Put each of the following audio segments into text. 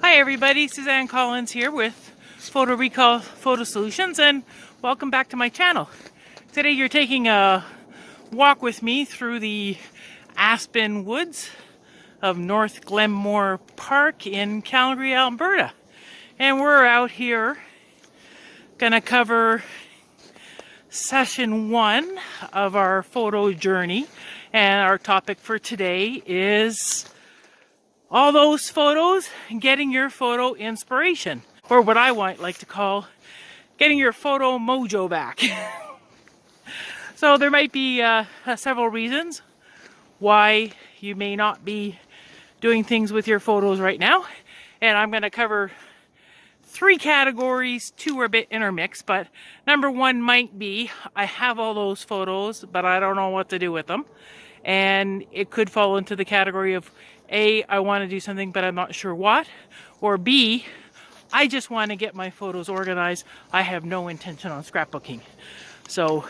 Hi everybody, Suzanne Collins here with Photo Recall Photo Solutions, and welcome back to my channel. Today you're taking a walk with me through the Aspen Woods of North Glenmore Park in Calgary, Alberta. And we're out here gonna cover session 1 of our photo journey, and our topic for today is all those photos, getting your photo inspiration, or what I like to call getting your photo mojo back. So there might be several reasons why you may not be doing things with your photos right now, and I'm going to cover 3 categories. 2 are a bit intermixed, but number 1 might be I have all those photos but I don't know what to do with them, and it could fall into the category of A, I want to do something but I'm not sure what, or B, I just want to get my photos organized. I have no intention on scrapbooking. So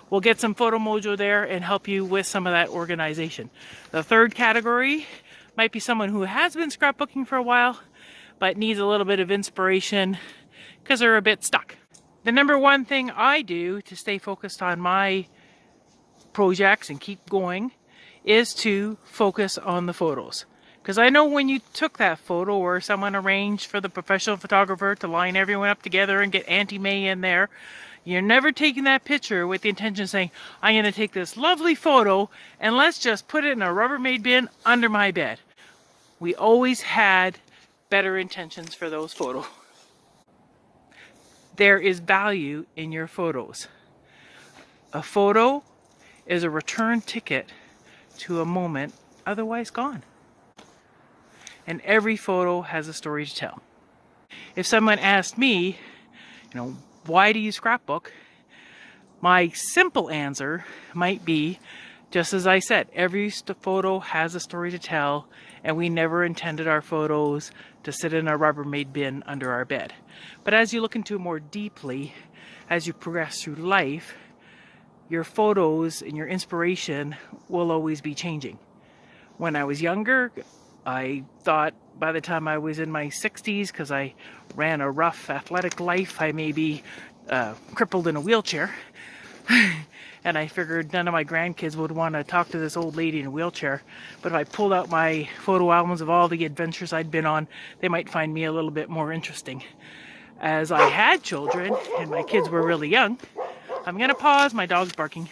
we'll get some photo mojo there and help you with some of that organization. The 3rd category might be someone who has been scrapbooking for a while but needs a little bit of inspiration because they're a bit stuck. The number 1 thing I do to stay focused on my projects and keep going is to focus on the photos. Because I know when you took that photo, or someone arranged for the professional photographer to line everyone up together and get Auntie May in there, you're never taking that picture with the intention of saying, I'm going to take this lovely photo and let's just put it in a Rubbermaid bin under my bed. We always had better intentions for those photos. There is value in your photos. A photo is a return ticket to a moment otherwise gone. And every photo has a story to tell. If someone asked me, why do you scrapbook? My simple answer might be, just as I said, every photo has a story to tell, and we never intended our photos to sit in a Rubbermaid bin under our bed. But as you look into it more deeply, as you progress through life, your photos and your inspiration will always be changing. When I was younger, I thought by the time I was in my 60s, because I ran a rough athletic life, I may be crippled in a wheelchair. And I figured none of my grandkids would want to talk to this old lady in a wheelchair. But if I pulled out my photo albums of all the adventures I'd been on, they might find me a little bit more interesting. As I had children, and my kids were really young, I'm going to pause, my dog's barking.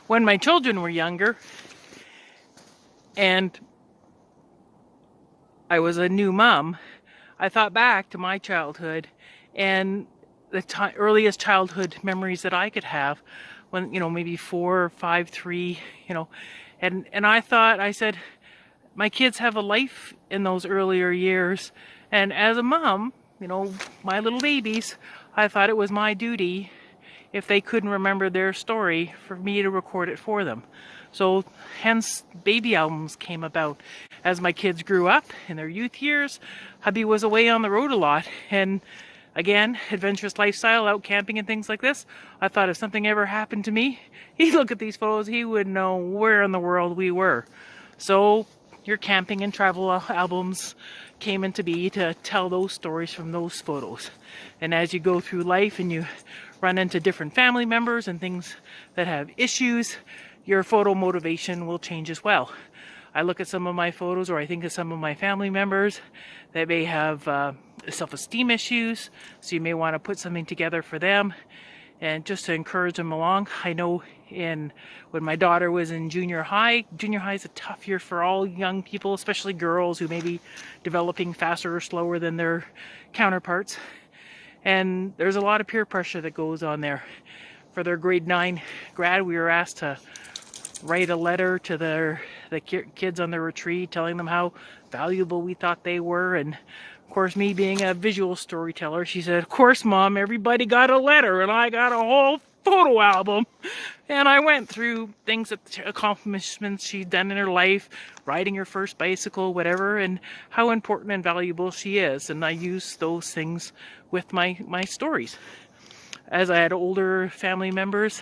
When my children were younger, and I was a new mom, I thought back to my childhood and the earliest childhood memories that I could have when, maybe 4, 5, 3, and I said, my kids have a life in those earlier years. And as a mom, my little babies, I thought it was my duty, if they couldn't remember their story, for me to record it for them. So hence baby albums came about. As my kids grew up in their youth years, hubby was away on the road a lot, and again, adventurous lifestyle, out camping and things like this. I thought if something ever happened to me, he'd look at these photos, he would know where in the world we were. So your camping and travel albums came into be to tell those stories from those photos. And as you go through life and you run into different family members and things that have issues, your photo motivation will change as well. I look at some of my photos, or I think of some of my family members that may have self-esteem issues, so you may want to put something together for them and just to encourage them along. I know when my daughter was in junior high is a tough year for all young people, especially girls who may be developing faster or slower than their counterparts. And there's a lot of peer pressure that goes on there. For their grade 9 grad, we were asked to write a letter to the kids on the retreat telling them how valuable we thought they were. And of course, me being a visual storyteller, she said, of course, Mom, everybody got a letter and I got a whole photo album. And I went through things, accomplishments she'd done in her life, riding her first bicycle, whatever, and how important and valuable she is. And I used those things with my stories. As I had older family members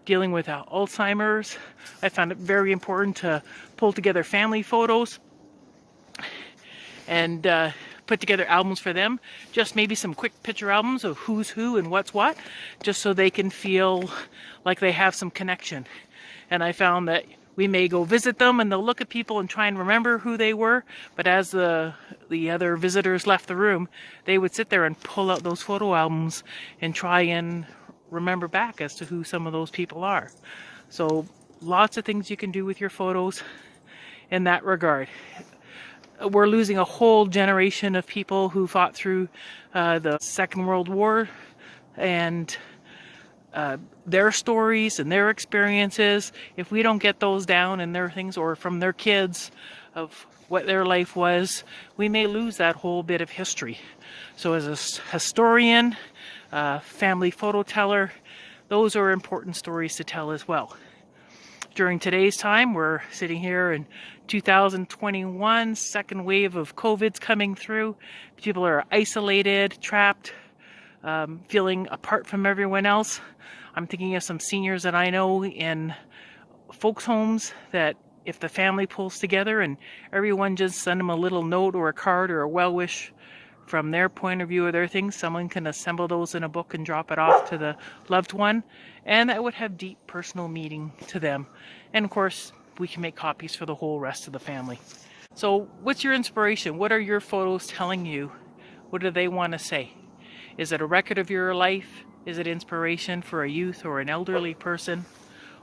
dealing with Alzheimer's, I found it very important to pull together family photos and put together albums for them. Just maybe some quick picture albums of who's who and what's what, just so they can feel like they have some connection. And I found that we may go visit them and they'll look at people and try and remember who they were, but as the other visitors left the room, they would sit there and pull out those photo albums and try and remember back as to who some of those people are. So lots of things you can do with your photos in that regard. We're losing a whole generation of people who fought through the Second World War, and their stories and their experiences. If we don't get those down and their things, or from their kids, of what their life was, we may lose that whole bit of history. So as a historian, family photo teller, those are important stories to tell as well. During today's time, we're sitting here in 2021, second wave of COVID's coming through. People are isolated, trapped, feeling apart from everyone else. I'm thinking of some seniors that I know in folks' homes that if the family pulls together and everyone just send them a little note or a card or a well wish from their point of view of their things, someone can assemble those in a book and drop it off to the loved one, and that would have deep personal meaning to them. And of course, we can make copies for the whole rest of the family. So what's your inspiration? What are your photos telling you? What do they want to say? Is it a record of your life? Is it inspiration for a youth or an elderly person,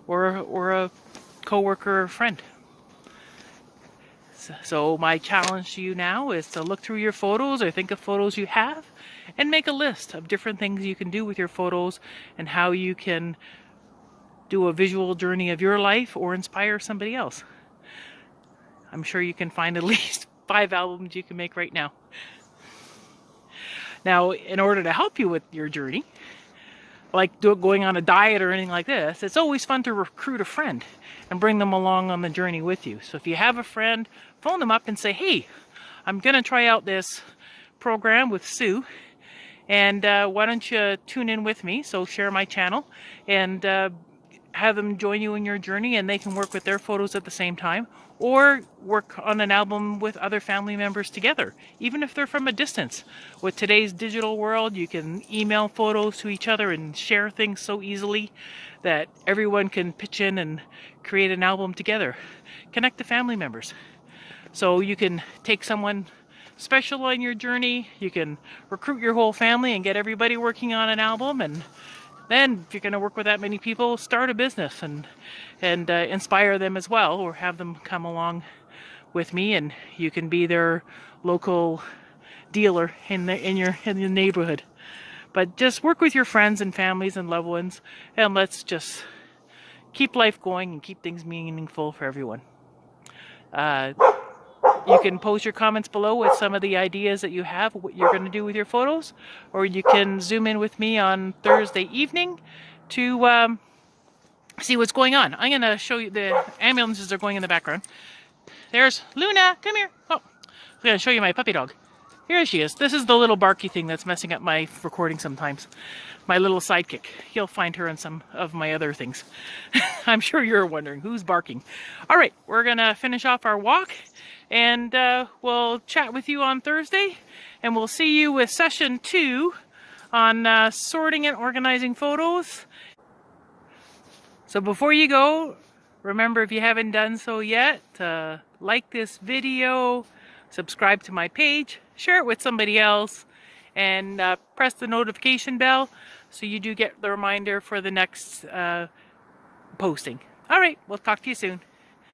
or a coworker or friend? So my challenge to you now is to look through your photos or think of photos you have and make a list of different things you can do with your photos and how you can do a visual journey of your life or inspire somebody else. I'm sure you can find at least 5 albums you can make right now. Now, in order to help you with your journey, like going on a diet or anything like this, it's always fun to recruit a friend and bring them along on the journey with you. So if you have a friend, phone them up and say, hey, I'm going to try out this program with Sue, and why don't you tune in with me? So share my channel and have them join you in your journey, and they can work with their photos at the same time, or work on an album with other family members together, even if they're from a distance. With today's digital world, you can email photos to each other and share things so easily that everyone can pitch in and create an album together. Connect the family members. So you can take someone special on your journey, you can recruit your whole family and get everybody working on an album, and then if you're going to work with that many people, start a business and inspire them as well, or have them come along with me, and you can be their local dealer in your neighborhood. But just work with your friends and families and loved ones, and let's just keep life going and keep things meaningful for everyone. You can post your comments below with some of the ideas that you have, what you're going to do with your photos, or you can zoom in with me on Thursday evening to see what's going on. I'm going to show you, the ambulances are going in the background. There's Luna, come here. Oh, I'm going to show you my puppy dog. Here she is. This is the little barky thing that's messing up my recording sometimes. My little sidekick. You'll find her in some of my other things. I'm sure you're wondering who's barking. All right, we're going to finish off our walk, and we'll chat with you on Thursday, and we'll see you with session 2 on sorting and organizing photos. So before you go, remember, if you haven't done so yet, like this video, subscribe to my page, share it with somebody else, and press the notification bell so you do get the reminder for the next posting. All right, we'll talk to you soon.